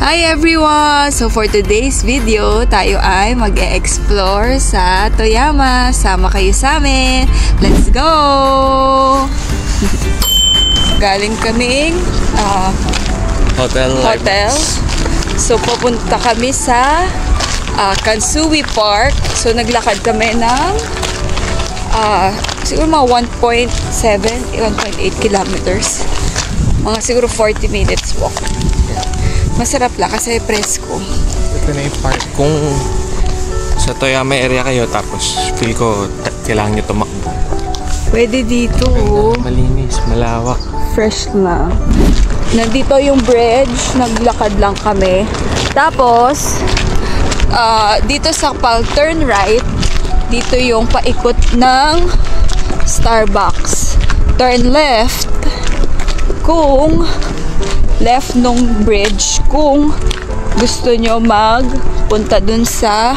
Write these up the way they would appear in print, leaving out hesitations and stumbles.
Hi everyone! So for today's video, tayo ay mag-e-explore sa Toyama. Sama kayo sa amin. Let's go! Galing kaming hotel. So pupunta kami sa Kansui Park. So naglakad kami ng siguro mga 1.8 kilometers. Mga siguro 40 minutes walk. Masarap lang kasi presko. Ito na yung park. Kung sa Toyama area kayo, tapos feel ko kailangan nyo tumakbo. Pwede dito. Malinis, malawak. Fresh na. Nandito yung bridge. Naglakad lang kami. Tapos, dito sa pag-turn right, dito yung paikot ng Starbucks. Turn left kung left nung bridge kung gusto nyo magpunta dun sa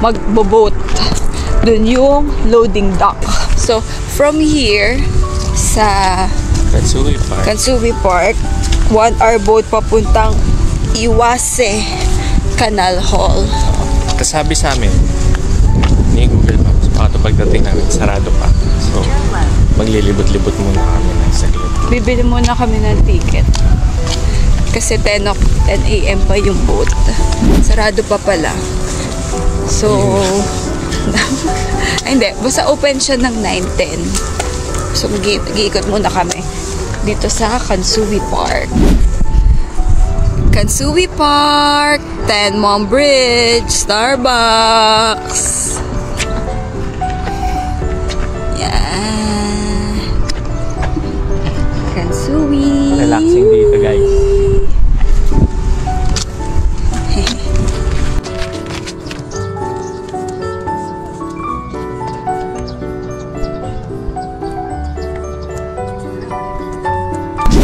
magbo-boat. Dun yung loading dock. So, from here sa Kansui Park, 1 hour boat papuntang Iwase Canal Hall. Kasabi sa amin ni Google Maps, baka pagdating namin sarado pa. So, maglilibot-libot muna kami ng saglit. Bibili muna kami ng ticket. Kasi 10 a.m. pa yung boat. Sarado pa pala. So, hindi. Basta open siya ng 9:10. So, mag-iikot muna kami dito sa Kansui Park. Kansui Park, Tenmon Bridge, Starbucks. Yan. Kansui. Relaxing dito, guys.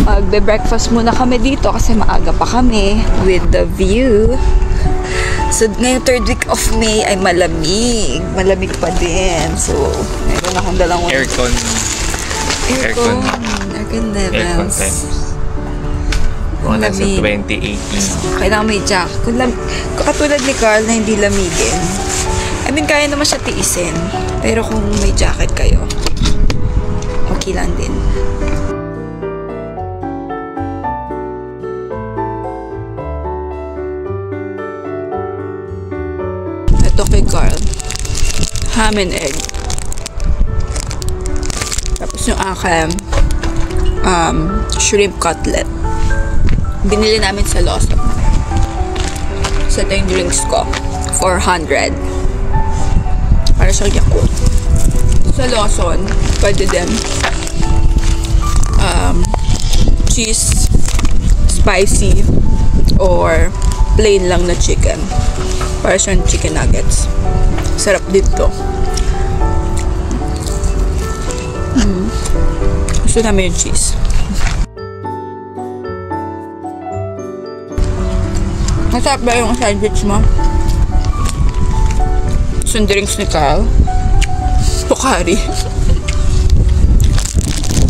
Magbe-breakfast muna kami dito kasi maaga pa kami with the view. So, ngayong 3rd week of May ay malamig. Malamig pa din. So, meron akong dalawang Aircon levels. Mga nasa 2018. Kailangan may jacket. Kung katulad ni Carl na hindi lamigin. I mean, kaya naman siya tiisin. Pero kung may jacket kayo, okay lang din. Ito kay Carl. Ham and egg. Tapos yung akin, shrimp cutlet. Binili namin sa Lawson. So, ito yung drinks ko. 400. Para sa Yakult. Sa Lawson, pwede din cheese, spicy, or plain lang na chicken. Para siyang chicken nuggets. Sarap dito. Gusto namin yung cheese. Masarap ba yung sandwich mo? Yung drinks ni Carl. Pocari.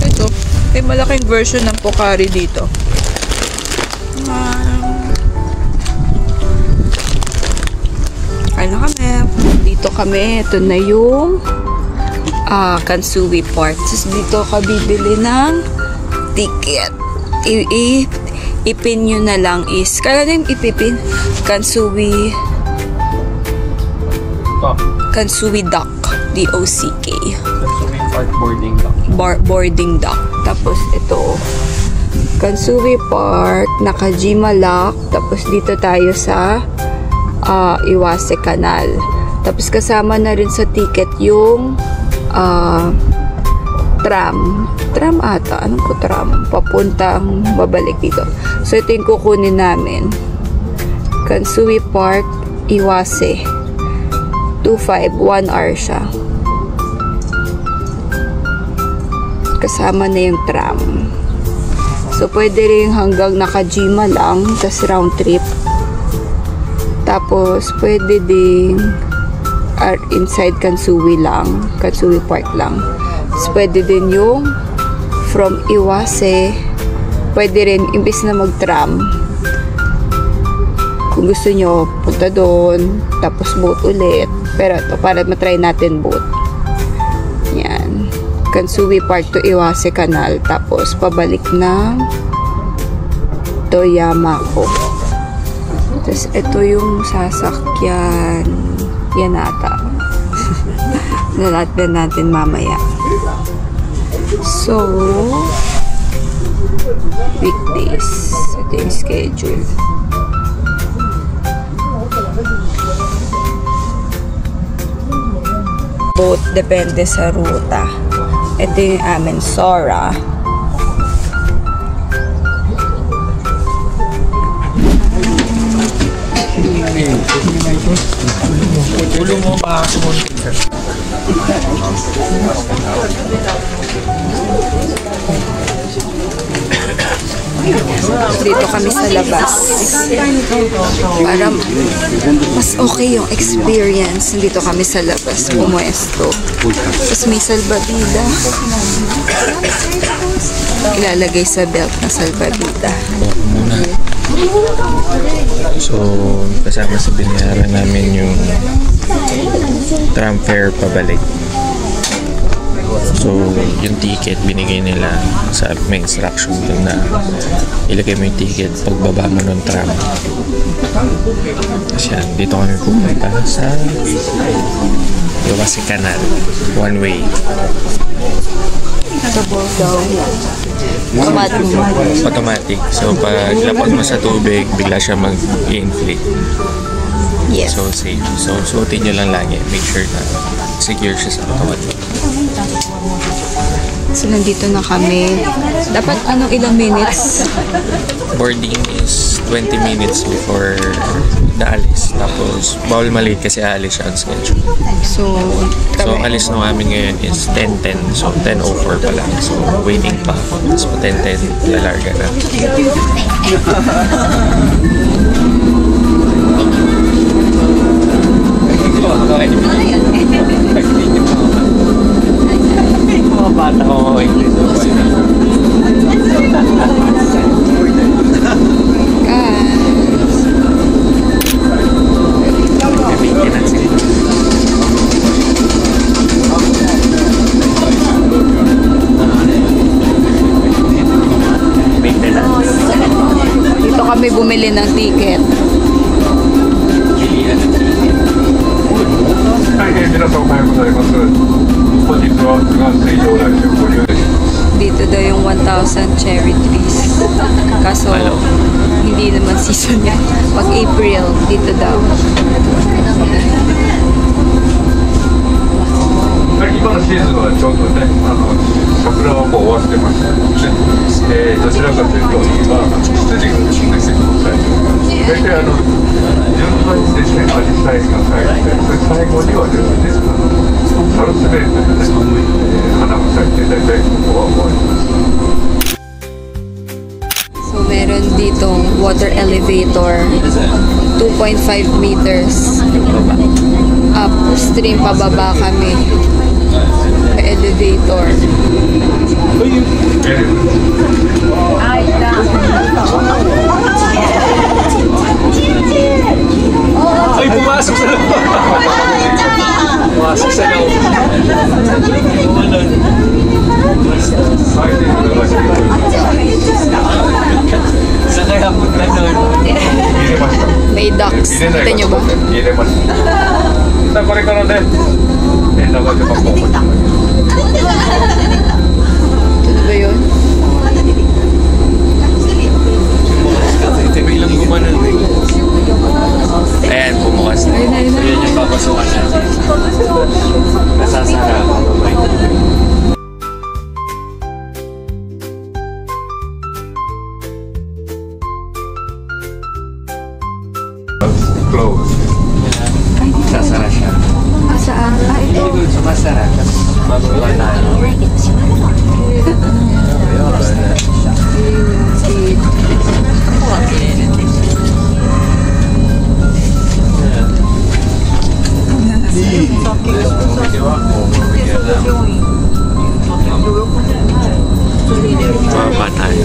Ito. May malaking version ng Pocari dito. Ano kami? Dito kami. Ito na yung Kansui Park. Tapos dito ka bibili ng ticket. Ipin nyo na lang is kaya na yung ipipin? Kansui Dock. D-O-C-K. Kansui Park boarding dock. Boarding dock. Tapos ito Kansui Park, Nakajima Lock. Tapos dito tayo sa Iwase Canal. Tapos kasama na rin sa ticket yung tram ata. Anong ko tram? Papuntang babalik dito. So ito yung kukunin namin. Kansui Park, Iwase. 2.5, 1 hour siya. Kasama na yung tram. So pwede rin hanggang Nakajima lang, tas round trip. Tapos pwede ding inside Kansui lang, Kansui Park lang. Tapos pwede din yung from Iwase pwede rin, imbis na mag-tram, kung gusto nyo, punta doon, tapos boat ulit. Pero ito, para matry natin boat. Yan. Kansui Park to Iwase Canal. Tapos, pabalik ng Toyamako. Tapos, ito yung sasakyan. Yan ata. Nalatban natin mamaya. So, weekdays. Ito yung schedule. Boat, depende sa ruta. Ito yung amin, Sora. Ulo mo ba sumunod ka? Dito kami sa labas. Para mas okay yung experience. Dito kami sa labas, pumuesto. Tapos may salbabida. Ilalagay sa belt na salbabida. Muna. So, kasama sa binayaran namin yung tram fare pabalik. So, yung ticket binigay nila sa may instruction dun na ilagay mo yung ticket pagbaba mo ng tram. Kasi yan, dito kami pupunta sa Iwase Canal. One way. Sa daw. Automatic. So, pag lapag mo sa tubig, bigla siya mag-inflate. Yes. So, safe. So, suotin nyo lang lagi. Make sure na secure siya sa automatic. So, nandito na kami. Dapat ilang minutes? Boarding is 20 minutes before the alis. Tapos, bawal malate kasi alis siya on schedule. So, alis nung amin ngayon is 10:10. So, 10:04 pa lang. So, waiting pa. So, 10:10, lalarga na. Mga bata ko dito kami bumili ng ticket. Dito daw yung 1,000 cherry trees. Kaso, hindi naman season yan. Pag April, dito daw. 今のシーズンはちょうどね、桜はもう終わってますので、どちらかというと今ツツジがですね、結構最初大体順番にですね、アジサイが咲いて、それ最後にはですね、サルスベートでね、花が咲いて大体ここは終わります。 So, meron ditong water elevator. 2.5 meters. Upstream, pababa kami. May elevator. Ay, pumasok sa loob! Pumasok sa loob. Sakay hapon na doon. May ducks. Kita nyo ba? 入れました。さあこれからね、流れ箱を持ちます。 Ito na ba yun? May ilang gumanan eh. Ayan, bumukas na. Ayan yung papasukan natin. Nasasara ako. Close. Sasara siya. Saan? Ito. Sumasara. Tapos bababa tayo. Bababa tayo.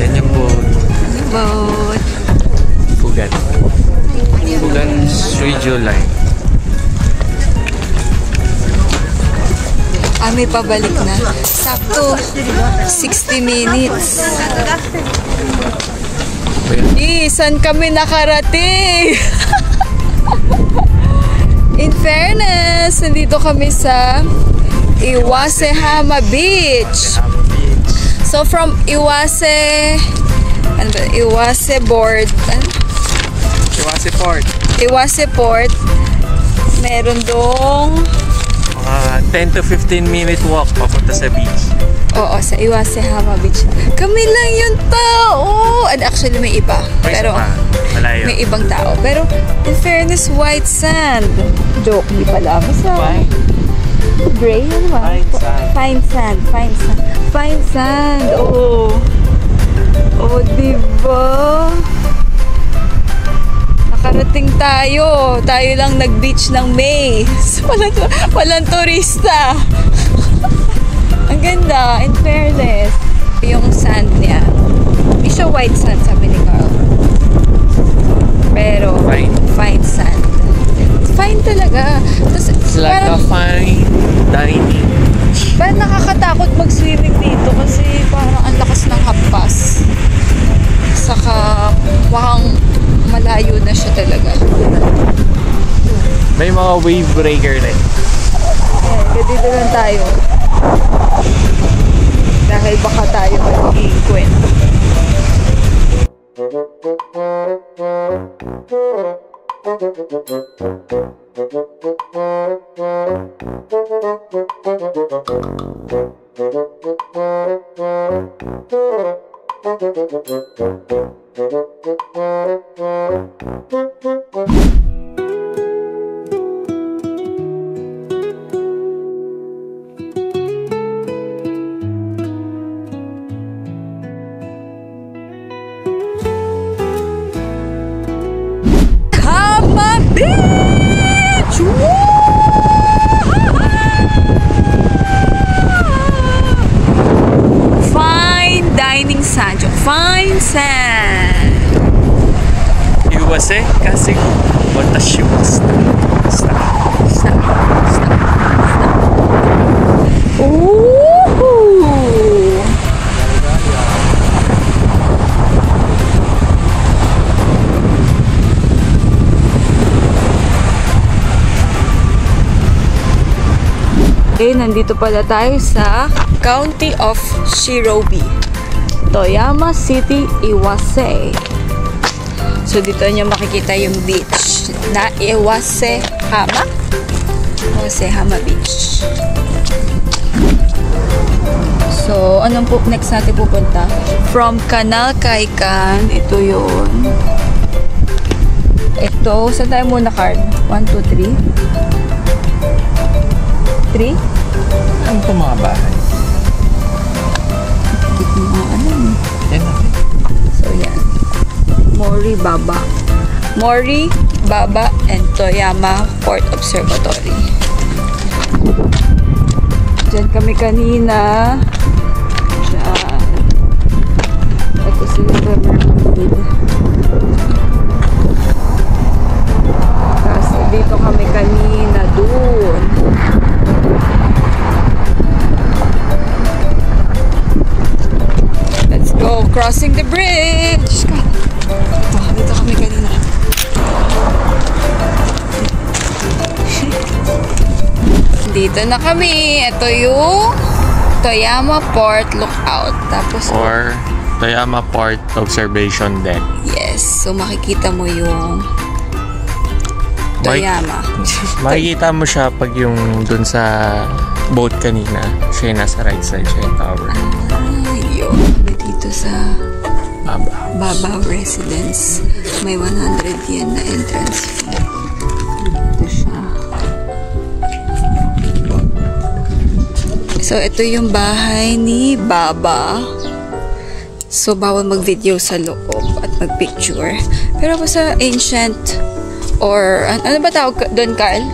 Yan Shui July. May pabalik na. Sakto, 60 minutes. Saan kami nakarating? In fairness, nandito kami sa Iwasehama Beach. So from Iwase Port, meron dong 10 to 15 minute walk papunta sa beach. oo, sa Iwasehama Beach. Kami lang yung tao. And actually may iba. Pero malayo. may ibang tao. Pero in fairness, white sand. Joke, di pala. Basta gray, ano ba? Fine sand. Fine sand. Oo. Oh, diba? Nakarating tayo. Tayo lang nag-beach ng May. Walang turista. Ang ganda, in fairness. Yung sand niya. Hindi siya white sand, sabi ni Carl. Pero, fine sand. Fine talaga. It's like a fine dining. Parang nakakatakot mag-swimming dito kasi parang ang lakas ng hampas. Saka, mukhang malayo na siya talaga. May mga wave breaker na eh. Kaya dito lang tayo. Dahil baka tayo magiging kwento. Beach! Fine dining sand. Fine sand. Iwase kasi watashi wa stop. Ooh! Nandito pala tayo sa County of Shirobi, Toyama City, Iwase. So dito nyo makikita yung beach na Iwasehama Beach. So anong next natin pupunta? From Canal Kaikan, ito yun. Ito, saan tayo muna, Carl? 1, 2, 3? 3? Ano po mga bahay? Dito mga ano. Yan na. So yan. Mori, Baba, and Toyama Port Observatory. Diyan kami kanina. Diyan. Ito si Mermaid. Tapos dito kami kanina doon. Let's go crossing the bridge. Dito kami kanina. Dito na kami. Ito yung Toyama Port Lookout. Tapos Or Toyama Port Observation Deck. yes. So makikita mo yung Toyama. Makikita mo siya pag yung dun sa boat kanina. Siya yung nasa right side. Siya yung tower. Yun. Dito sa Baba Residence. May 100 yen na entrance fee. Dito siya. So, ito yung bahay ni Baba. So, bawal mag-video sa loob at mag-picture. Pero sa ancient or ano ba tawag doon, Carl?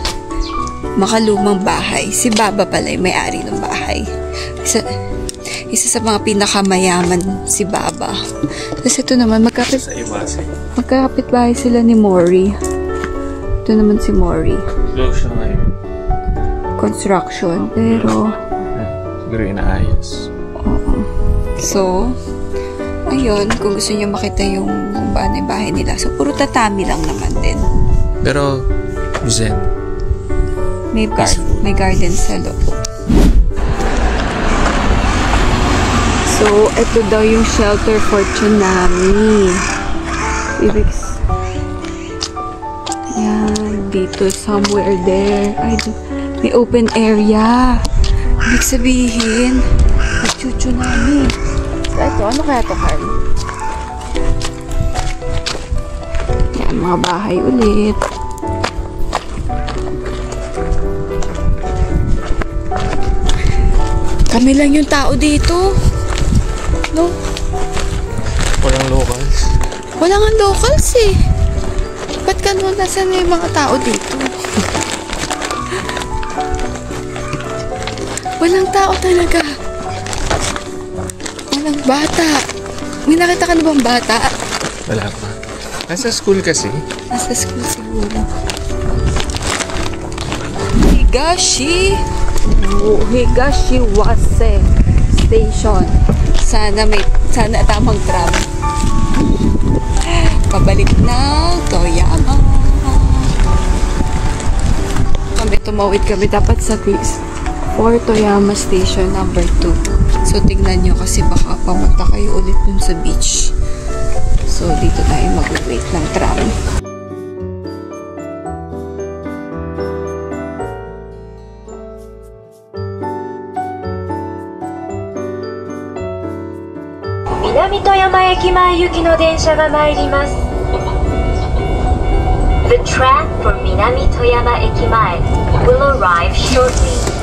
Makalumang bahay. Si Baba pala yung may-ari ng bahay. Isa sa mga pinakamayaman si Baba. Tapos ito naman, magkapit bahay sila ni Mori. Ito naman si Mori. Close siya ngayon. Construction. Pero, Siguro inaayos. oo. So, ayun, kung gusto niyo makita yung bahay nila. So, puro tatami lang naman din. Pero, zen. May garden sa loob. So, ito daw yung shelter for tsunami. Yan, dito, somewhere there. Ay, may open area. Ibig sabihin, nag-tsunami. So, ito, ano kaya to, Carl? Yan, mga bahay ulit. Kami lang yung tao dito. No? Walang locals. Wala nga locals eh. Ba't ganun? Nasaan na yung mga tao dito? Walang tao talaga. Walang bata. May nakita ka na bang bata? Wala pa. Nasa school kasi. Nasa school siguro. Higashiwase Station. Sana tamang tram. Pabalik na Toyama. Tumawid kami dapat sa for Toyama Station number 2. So tingnan nyo kasi baka pamunta kayo ulit dun sa beach. So dito tayo mag-wait ng tram. Minami Toyama Eki前行きの電車が参ります。The train for Minami Toyama Eki前 will arrive shortly.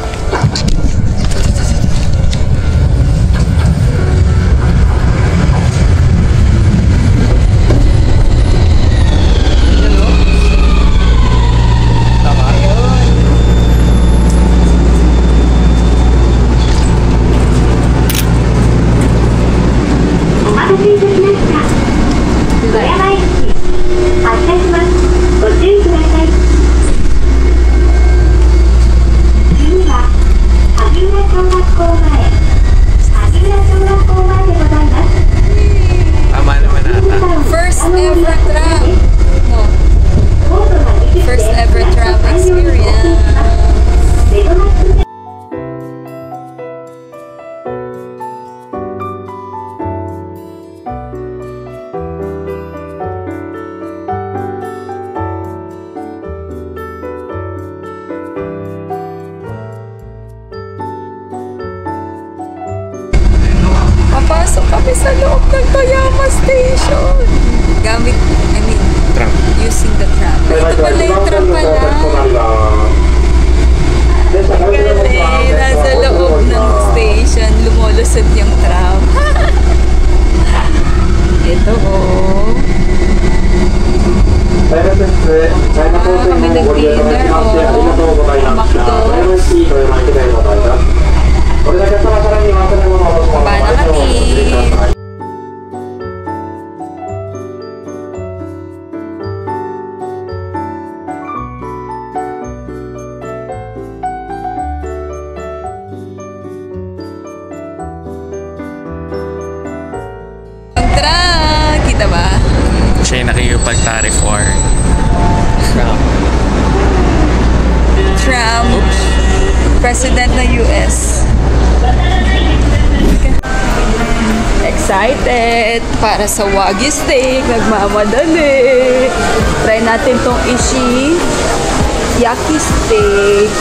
Papasok kami sa loob ng Toyama Station. Using the tram. Ito pala yung tram pala. Galing. Nasa loob ng station. Lumulusot yung tram. Ito oh. Kami nag-dinner oh. McDo. Baba na kami. Kita ba? Siya yung nakikipag-tariff or Trump, President ng US. Excited para sa Wagyu steak, nagmamadali. Try natin tong Ishi Yaki steak.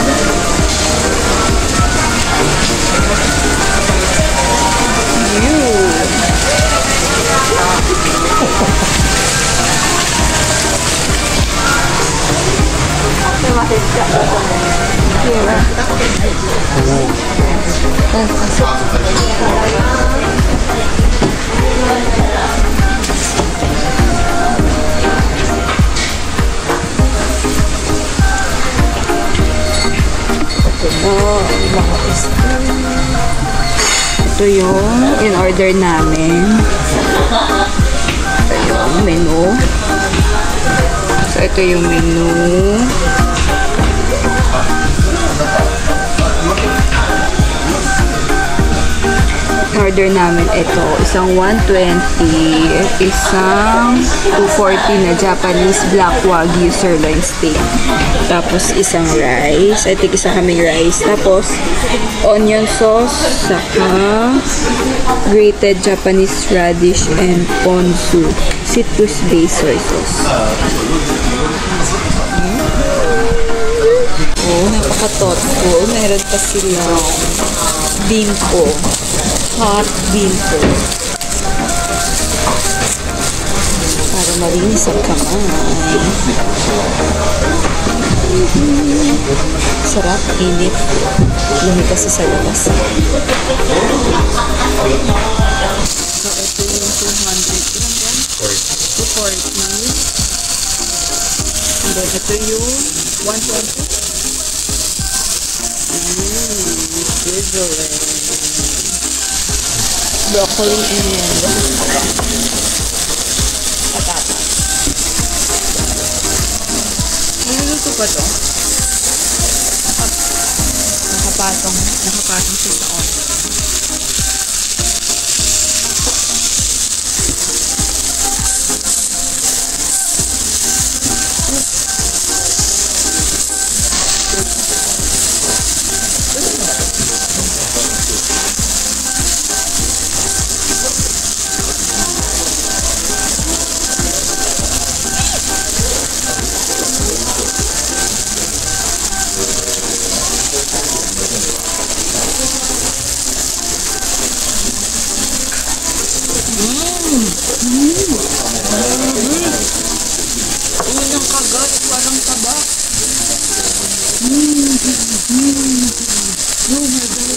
Ito yung in-order namin. Ito yung menu. So, ito yung menu. Order namin ito. Isang 120, isang 240 na Japanese Black Wagyu sirloin steak. Tapos isang rice. I think isa kaming rice. Tapos onion sauce, saka grated Japanese radish and ponzu. Citrus-based soy sauce. Oh, napaka-thoughtful. Meron pa silang bimpo. Hot bimpo. Para malinis ang kamay. Sarap, init. Lumi kasi sa labas. So, ito yung 200. 240. And then, ito yung 120. Sizzling. Broccoli and patatas. Niluluto pa to. Nakapatong siya sa oil. Unang kagat, parang taba. Oh my God.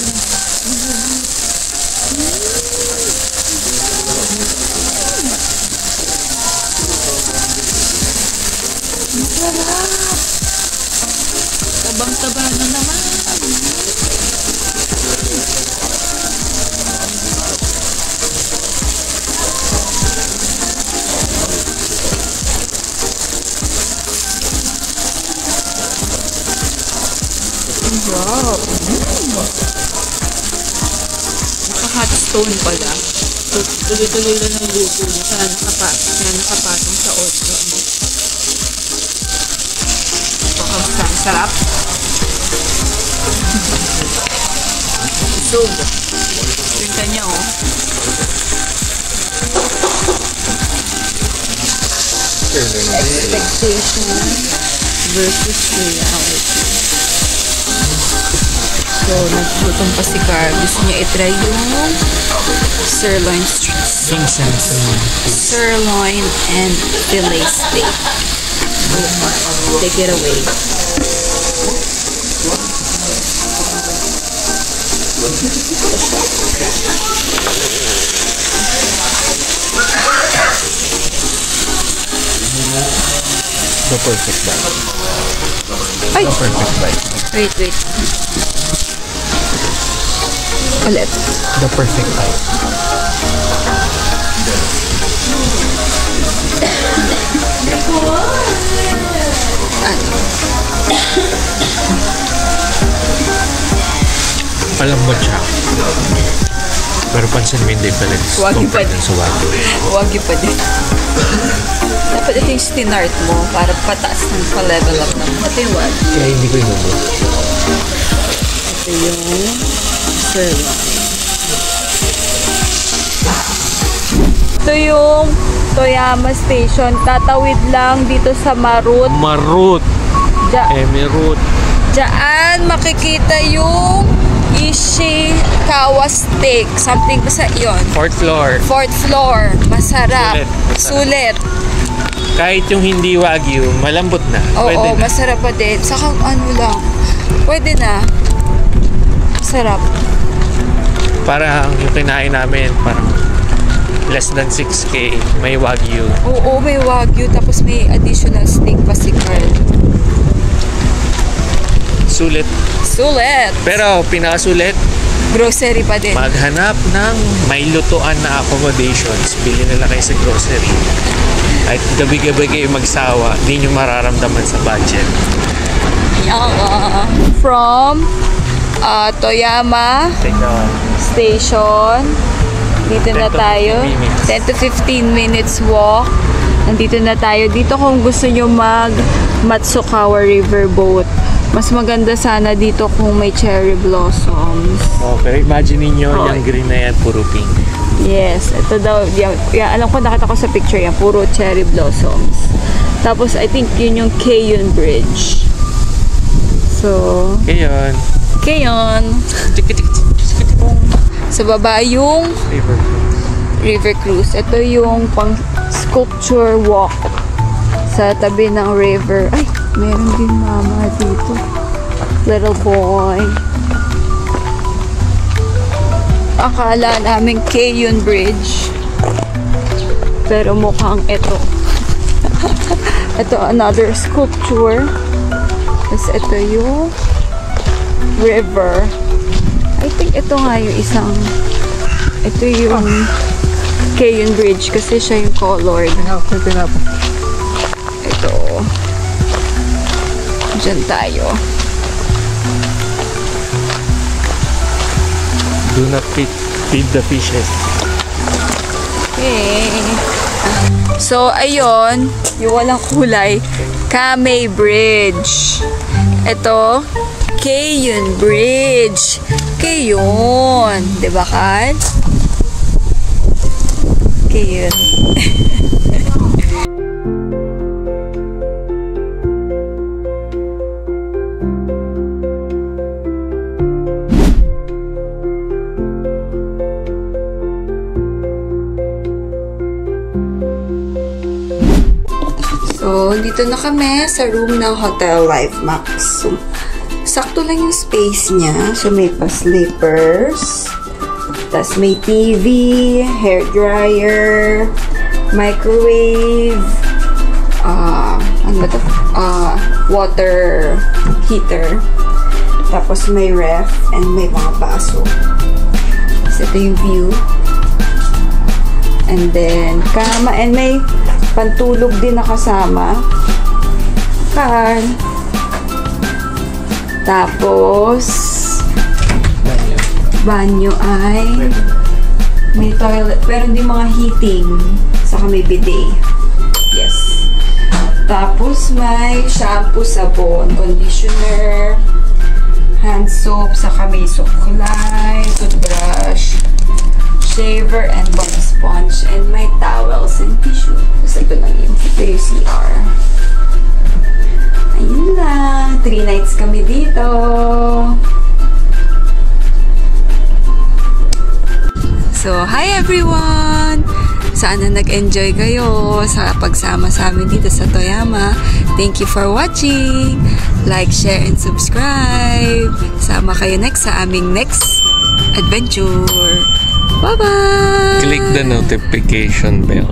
Tabang-taba na naman. Wow. Naka-hot stone pala. So, tuloy-tuloy lang ng luto niya. Kaya nakapatong sa otro. Sarap. So, tingnan niya, oh. Expectation versus reality. So, naglutom pa si Carl. Gusto niya itry yung sirloin and fillet steak. Take it away. The perfect bite. Ay! The perfect bite. Wait. Ulit. The perfect bite. Malambot siya. Pero pansin mo hindi pala compared sa wagyu. Wagyu pa din. Dapat ito yung stinart mo para pataas ng pa-level up ng ito yung wagyu. Kaya hindi ko inubos. Ito yung sirloin. Ito yung Toyama Station. Tatawid lang dito sa Marut. Emirut. Diyan makikita yung Ishikawa steak. Something basta yun. Fourth floor. Masarap. Sulit. Kahit yung hindi wagyu, malambot na. Oo, masarap pa din. Saka ano lang. Pwede na. Masarap. Parang yung kinain namin, parang less than 6K. May wagyu. Oo, may wagyu. Tapos may additional steak pa si Carl. Sulit. Pero pinakasulit, Grocery pa din. maghanap ng may lutuan na accommodations. Bili nila kayo sa grocery. At gabi-gabi kayo magsawa, hindi nyo mararamdaman sa budget. From Toyama Station. Dito na tayo. 10 to 15 minutes walk. Nandito na tayo. Dito kung gusto nyo mag Matsukawa Riverboat. Mas maganda sana dito kung may cherry blossoms. Okay, imagine niyo yung green na yan, puro pink. Yes, ito daw, alam ko, nakita ko sa picture yan, puro cherry blossoms. Tapos, I think yun yung Keiyun Bridge. So, Keiyun. Sa baba yung River Cruise. Ito yung pang sculpture walk sa tabi ng river. Ay, meron din mama dito. Little boy. Akala namin Keiyun Bridge. Pero mukhang ito. Ito another sculpture. Tapos ito yung river. I think ito nga yung isang, ito yung Keiyun Bridge kasi siya yung colored. Ito. Diyan tayo. Do not feed the fishes. Okay. So, ayun, yung walang kulay, Kamei Bridge. Ito, Keiyun Bridge. Keiyun. Diba, Kan? Keiyun. So, dito na kami sa room ng Hotel Life Max. So, sakto lang yung space niya. So, may pa-slippers. Tapos, may TV, hair dryer, microwave, ano ba ito? Water heater. Tapos, may ref and may mga baso. So, ito yung view. And then, kama. And may pantulog din na kasama. Kan. Tapos, banyo ay may toilet. Pero hindi mga heating. Saka may bidet. Yes. Tapos, may shampoo, sabon, conditioner, hand soap, saka may suklay, toothbrush, shaver, and body sponge, and may towels and tissue. Tapos ito lang yung CR. Ayun lang. 3 nights kami dito. So, hi everyone! Sana nag-enjoy kayo sa pagsama sa amin dito sa Toyama. Thank you for watching. Like, share, and subscribe. Sama kayo next sa aming next adventure. Bye-bye! Click the notification bell.